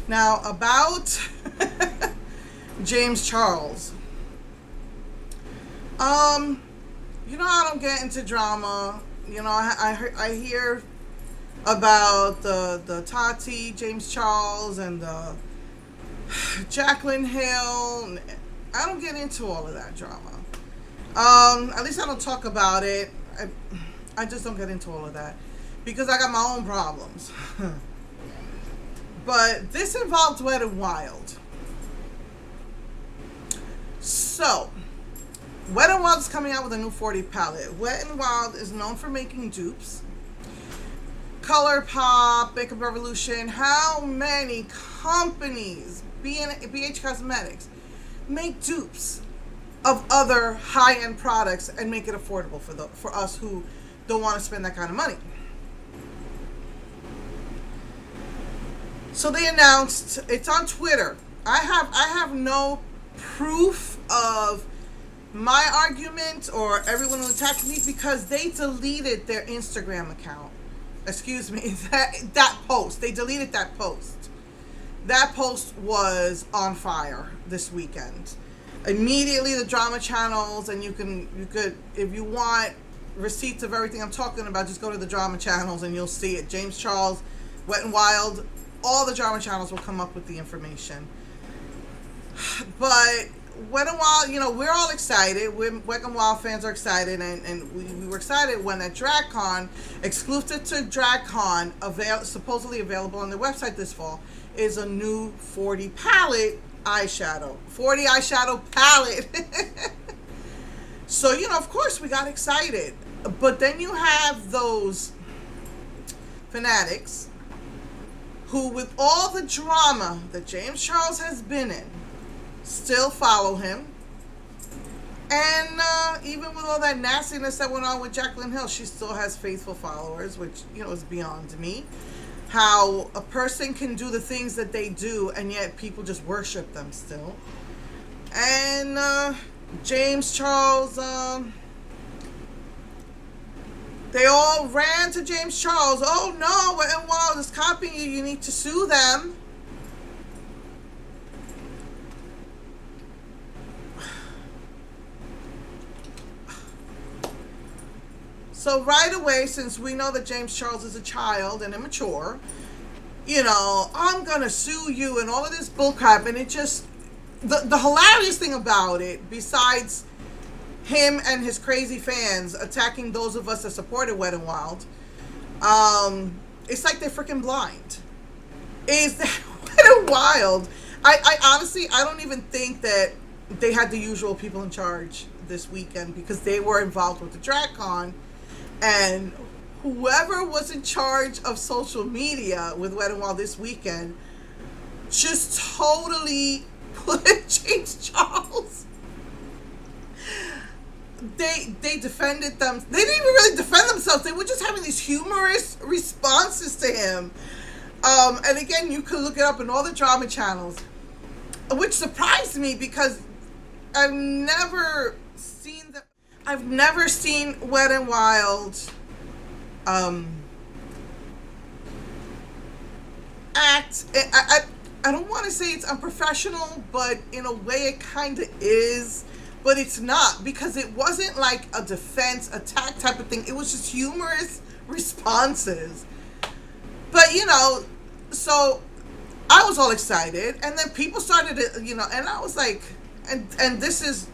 Now, about James Charles. You know, I don't get into drama. You know, I hear about the Tati, James Charles, and the Jaclyn Hill. I don't get into all of that drama. At least I don't talk about it. I just don't get into all of that because I got my own problems. But this involved Wet n Wild. So, Wet n Wild is coming out with a new 40 palette. Wet n Wild is known for making dupes. ColourPop, Makeup Revolution, how many companies, BH Cosmetics, make dupes of other high-end products and make it affordable for us who don't want to spend that kind of money. So they announced, it's on Twitter. I have no proof of my argument or everyone who attacked me because they deleted their Instagram account. Excuse me, that post. They deleted that post. That post was on fire this weekend. Immediately the drama channels, and you could, if you want receipts of everything I'm talking about, just go to the drama channels and you'll see it. James Charles, Wet n Wild, all the drama channels will come up with the information. But Wet n Wild, you know, we're all excited. Wet n Wild fans are excited, and we were excited when at DragCon, exclusive to DragCon, supposedly available on their website this fall, is a new 40 palette eyeshadow. 40 eyeshadow palette. So, you know, of course we got excited. But then you have those fanatics who, with all the drama that James Charles has been in, still follow him. And even with all that nastiness that went on with Jaclyn Hill, she still has faithful followers, which, you know, is beyond me. How a person can do the things that they do and yet people just worship them still. And James Charles, they all ran to James Charles. Oh no, Wet n Wild is copying you. You need to sue them. So right away, since we know that James Charles is a child and immature, you know, I'm gonna sue you and all of this bullcrap. And it just, the hilarious thing about it, besides him and his crazy fans attacking those of us that supported Wet n Wild, it's like they're freaking blind. Is that Wet n Wild? I honestly, I don't even think that they had the usual people in charge this weekend, because they were involved with the DragCon, and whoever was in charge of social media with Wet n Wild this weekend just totally put James Charles. They defended them. They didn't even really defend themselves. They were just having these humorous responses to him. And again, you could look it up in all the drama channels, which surprised me because I've never seen Wet n Wild act. I don't want to say it's unprofessional, but in a way it kind of is. But it's not, because it wasn't like a defense, attack type of thing. It was just humorous responses. But, you know, so I was all excited. And then people started to, you know, and I was like, and this is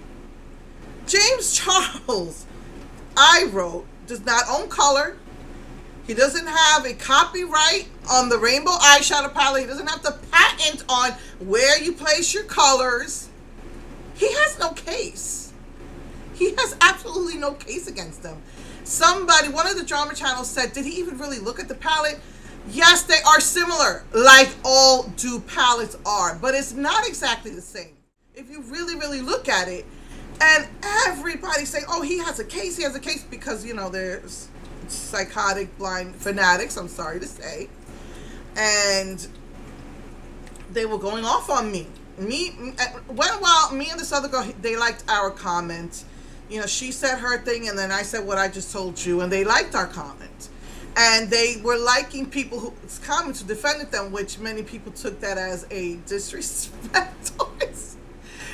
James Charles, I wrote, does not own color. He doesn't have a copyright on the rainbow eyeshadow palette. He doesn't have the patent on where you place your colors. He has no case. He has absolutely no case against them. Somebody, one of the drama channels said, did he even really look at the palette? Yes, they are similar, like all dupe palettes are, but it's not exactly the same. If you really, really look at it, and everybody's saying, oh, he has a case, because, you know, there's psychotic, blind fanatics, I'm sorry to say, and they were going off on me. Well, me and this other girl, they liked our comment. You know, she said her thing, and then I said what I just told you, and they liked our comment. And they were liking people whose comments who defended them, which many people took that as a disrespect,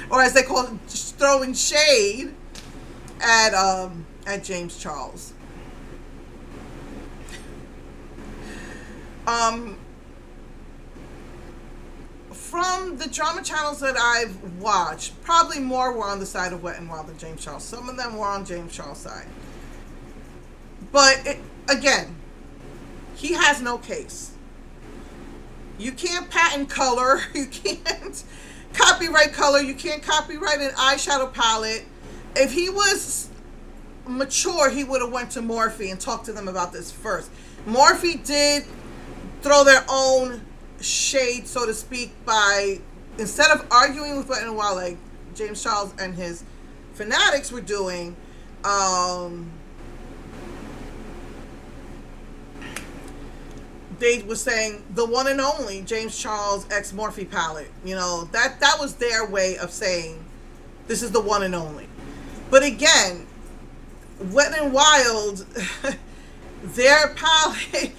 or as they call it, just throwing shade at James Charles. From the drama channels that I've watched, probably more were on the side of Wet n Wild than James Charles. Some of them were on James Charles' side. But again, he has no case. You can't patent color. You can't copyright color. You can't copyright an eyeshadow palette. If he was mature, he would have went to Morphe and talked to them about this first. Morphe did throw their own shade, so to speak, by, instead of arguing with Wet n Wild like James Charles and his fanatics were doing, they were saying the one and only James Charles X Morphe palette. You know, that was their way of saying this is the one and only. But again, Wet n Wild, their palette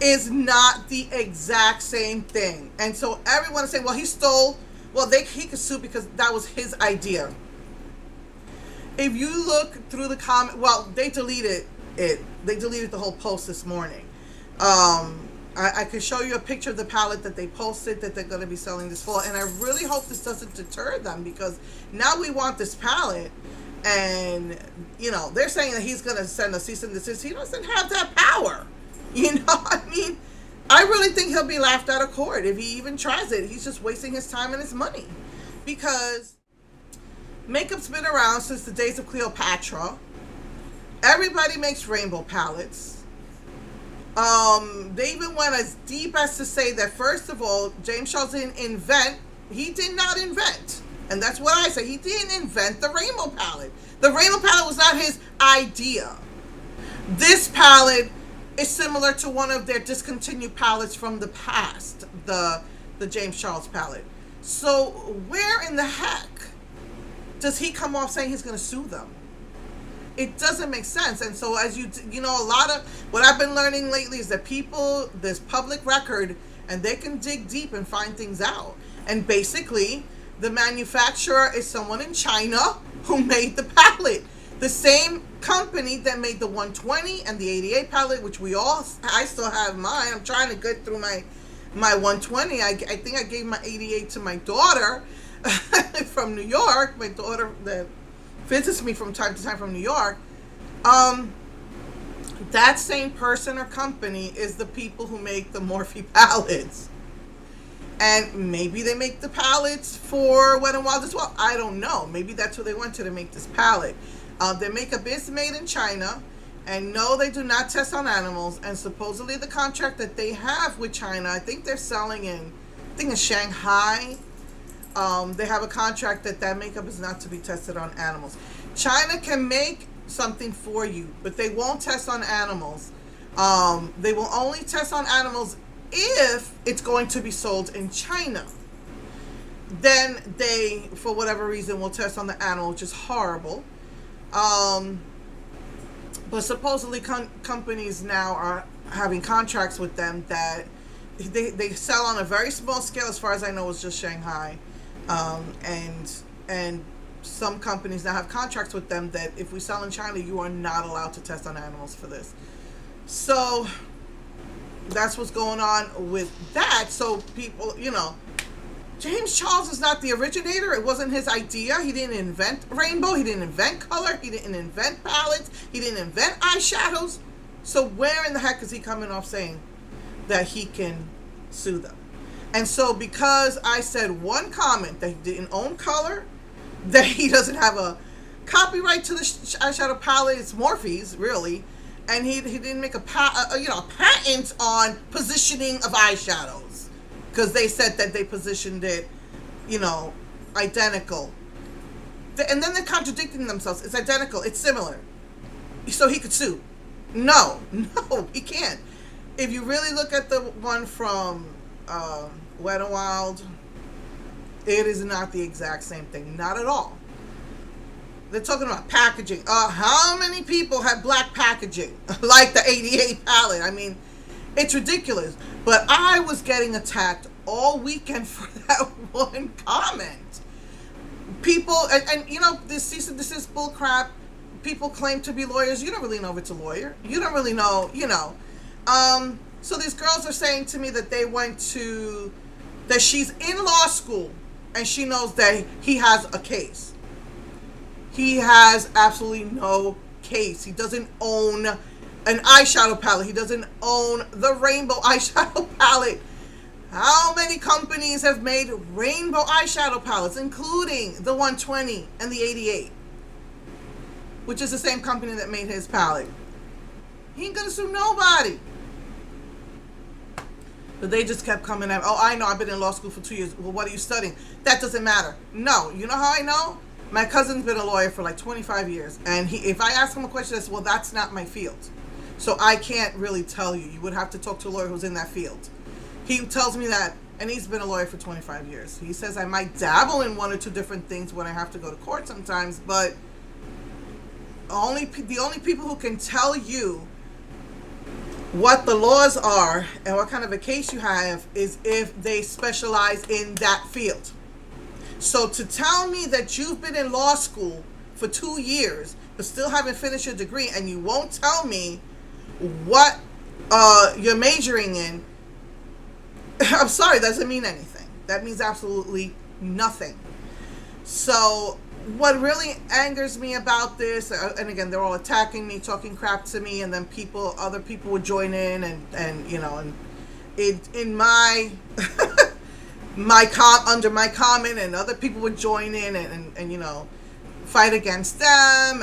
is not the exact same thing. And so everyone is saying, well, he stole, well, he could sue because that was his idea. If you look through the comment, well, they deleted it. They deleted the whole post this morning. I could show you a picture of the palette that they posted that they're going to be selling this fall. And I really hope this doesn't deter them, because now we want this palette. And, you know, they're saying that he's going to send a cease and desist. He doesn't have that power. You know, I mean, I really think he'll be laughed out of court if he even tries it. He's just wasting his time and his money. Because makeup's been around since the days of Cleopatra. Everybody makes rainbow palettes. They even went as deep as to say that, first of all, James Charles didn't invent. He did not invent. And that's what I say. He didn't invent the rainbow palette. The rainbow palette was not his idea. This palette is similar to one of their discontinued palettes from the past, the James Charles palette. So where in the heck does he come off saying he's going to sue them? It doesn't make sense. And so, as you know, a lot of what I've been learning lately is that there's public record, and they can dig deep and find things out. And basically, the manufacturer is someone in China who made the palette. The same company that made the 120 and the 88 palette, which I still have mine. I'm trying to get through my 120. I think I gave my 88 to my daughter from New York. My daughter that visits me from time to time from New York. That same person or company is the people who make the Morphe palettes. And maybe they make the palettes for Wet n Wild as well. I don't know. Maybe that's who they went to make this palette. Their makeup is made in China. And no, they do not test on animals. And supposedly the contract that they have with China, I think they're selling in Shanghai. They have a contract that makeup is not to be tested on animals. China can make something for you, but they won't test on animals. They will only test on animals if it's going to be sold in China. Then they, for whatever reason, will test on the animal, which is horrible. But supposedly companies now are having contracts with them that they sell on a very small scale. As far as I know, it's just Shanghai. And some companies now have contracts with them that if we sell in China, you are not allowed to test on animals for this. So that's what's going on with that. So people, you know, James Charles is not the originator. It wasn't his idea. He didn't invent rainbow. He didn't invent color. He didn't invent palettes. He didn't invent eyeshadows. So where in the heck is he coming off saying that he can sue them? And so because I said one comment that he didn't own color, that he doesn't have a copyright to the eyeshadow palette, it's Morphe's really, and he didn't make a patent on positioning of eyeshadows, because they said that they positioned it, identical. And then they're contradicting themselves. It's identical. It's similar. So he could sue. No, he can't. If you really look at the one from Wet n Wild, it is not the exact same thing. Not at all. They're talking about packaging. How many people have black packaging like the 88 palette? I mean, it's ridiculous. But I was getting attacked all weekend for that one comment. People, and you know, this is bull crap. People claim to be lawyers. You don't really know if it's a lawyer. You don't really know, you know. So these girls are saying to me that that she's in law school and she knows that he has a case. He has absolutely no case. He doesn't own an eyeshadow palette. He doesn't own the rainbow eyeshadow palette. How many companies have made rainbow eyeshadow palettes, including the 120 and the 88, which is the same company that made his palette? He ain't gonna sue nobody. But they just kept coming at, oh, I know, I've been in law school for 2 years. Well, what are you studying? That doesn't matter. No, you know how I know? My cousin's been a lawyer for like 25 years. And if I ask him a question, I say, well, that's not my field. So I can't really tell you. You would have to talk to a lawyer who's in that field. He tells me that, and he's been a lawyer for 25 years. He says I might dabble in one or two different things when I have to go to court sometimes, but the only people who can tell you what the laws are and what kind of a case you have is if they specialize in that field. So to tell me that you've been in law school for 2 years but still haven't finished your degree and you won't tell me what you're majoring in, I'm sorry, that doesn't mean anything. That means absolutely nothing. So what really angers me about this, and again, they're all attacking me, talking crap to me, and then other people would join in, and you know, and in my under my comment, and other people would join in and you know, fight against them,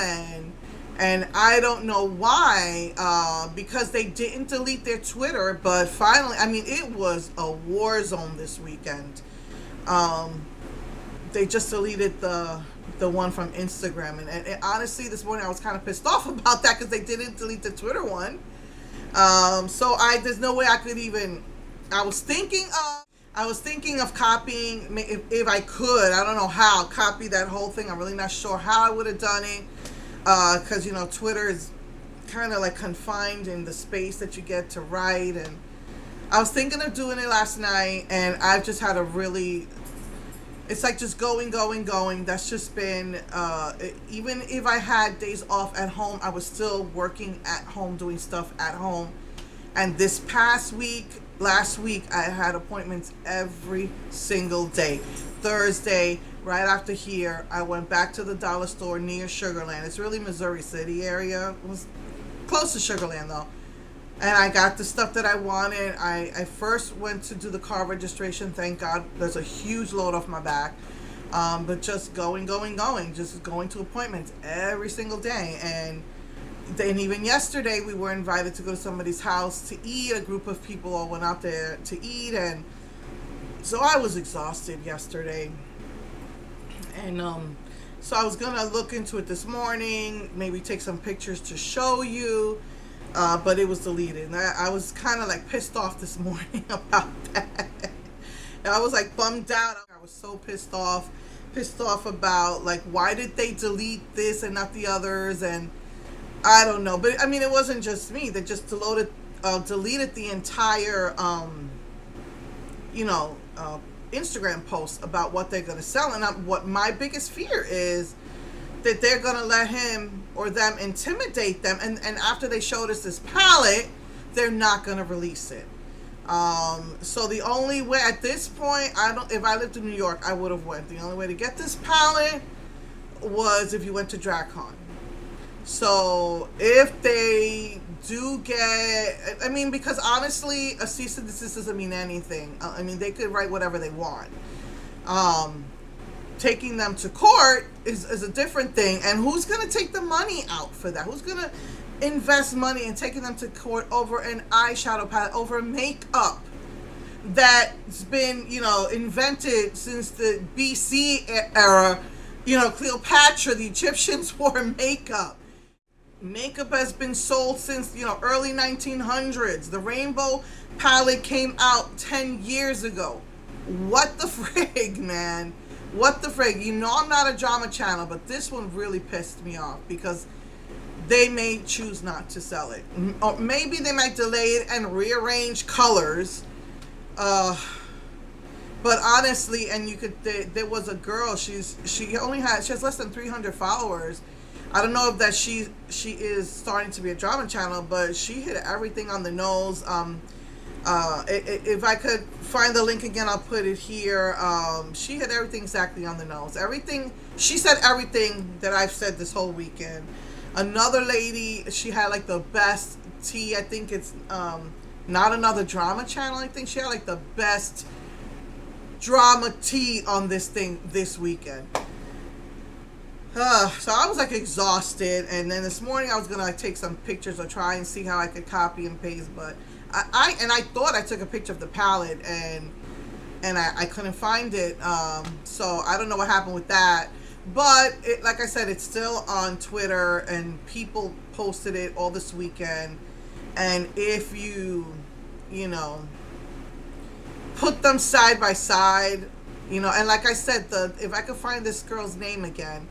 and I don't know why, because they didn't delete their Twitter, but finally, I mean, it was a war zone this weekend. They just deleted the one from Instagram, and honestly, this morning I was kind of pissed off about that because they didn't delete the Twitter one. So there's no way I could even. I was thinking of copying, if I could. I don't know how copy that whole thing. I'm really not sure how I would have done it. Because, you know, Twitter is kind of like confined in the space that you get to write. And I was thinking of doing it last night, and I've just had it's like just going. That's just been, even if I had days off at home, I was still working at home, doing stuff at home. And this last week, I had appointments every single day. Thursday, right after here, I went back to the dollar store near Sugarland. It's really Missouri City area. It was close to Sugarland though. And I got the stuff that I wanted. I first went to do the car registration. Thank God, there's a huge load off my back. But just going. Just going to appointments every single day. And then even yesterday, we were invited to go to somebody's house to eat. A group of people all went out there to eat. And so I was exhausted yesterday. And so I was going to look into it this morning, maybe take some pictures to show you, but it was deleted. And I was kind of like pissed off this morning about that. And I was like bummed out. I was so pissed off about like, why did they delete this and not the others? And I don't know. But I mean, it wasn't just me. They just deleted the entire, Instagram posts about what they're going to sell. And what my biggest fear is that they're going to let him or them intimidate them. And after they showed us this palette, they're not going to release it. So the only way at this point, if I lived in New York, I would have went. The only way to get this palette was if you went to DragCon. So if they do get, I mean, because honestly, a cease and desist doesn't mean anything. I mean, they could write whatever they want. Taking them to court is a different thing. And who's going to take the money out for that? Who's going to invest money in taking them to court over an eyeshadow palette, over makeup that's been, invented since the BC era? Cleopatra, the Egyptians wore makeup. Makeup has been sold since, early 1900s. The rainbow palette came out 10 years ago. What the frig, man? What the frig? You know I'm not a drama channel, but this one really pissed me off because they may choose not to sell it. Or maybe they might delay it and rearrange colors. But honestly, and you could, there was a girl, she has less than 300 followers. I don't know if that she is starting to be a drama channel, but she hit everything on the nose. If I could find the link again, I'll put it here. She hit everything exactly on the nose. Everything, she said everything that I've said this whole weekend. Another lady, she had like the best tea. I think it's not another drama channel. I think she had like the best drama tea on this thing this weekend. So I was like exhausted, and then this morning I was gonna take some pictures or try and see how I could copy and paste, but I thought I took a picture of the palette and I couldn't find it. So I don't know what happened with that, but like I said, it's still on Twitter and people posted it all this weekend. And if you know, put them side by side, you know, and like I said, if I could find this girl's name again,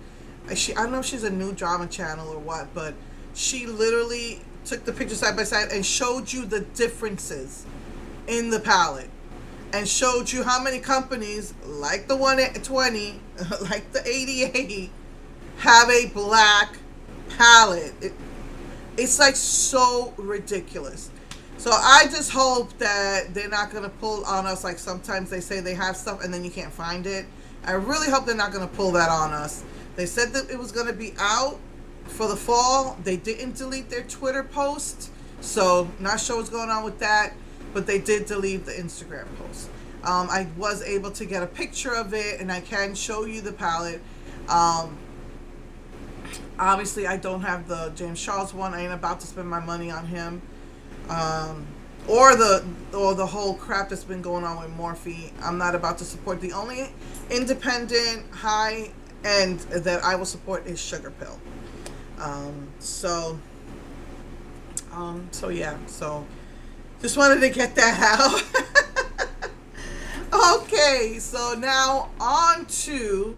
I don't know if she's a new drama channel or what, but she literally took the picture side by side and showed you the differences in the palette and showed you how many companies like the 120, like the 88, have a black palette. It's like so ridiculous. So I just hope that they're not going to pull on us like sometimes they say they have stuff and then you can't find it. I really hope they're not going to pull that on us. They said that it was going to be out for the fall. They didn't delete their Twitter post, so not sure what's going on with that, but they did delete the Instagram post. I was able to get a picture of it, and I can show you the palette. Obviously, I don't have the James Charles one. I ain't about to spend my money on him. Or the whole crap that's been going on with Morphe. I'm not about to support. The only independent high end that I will support is Sugar Pill. So yeah, so just wanted to get that out. Okay, so now on to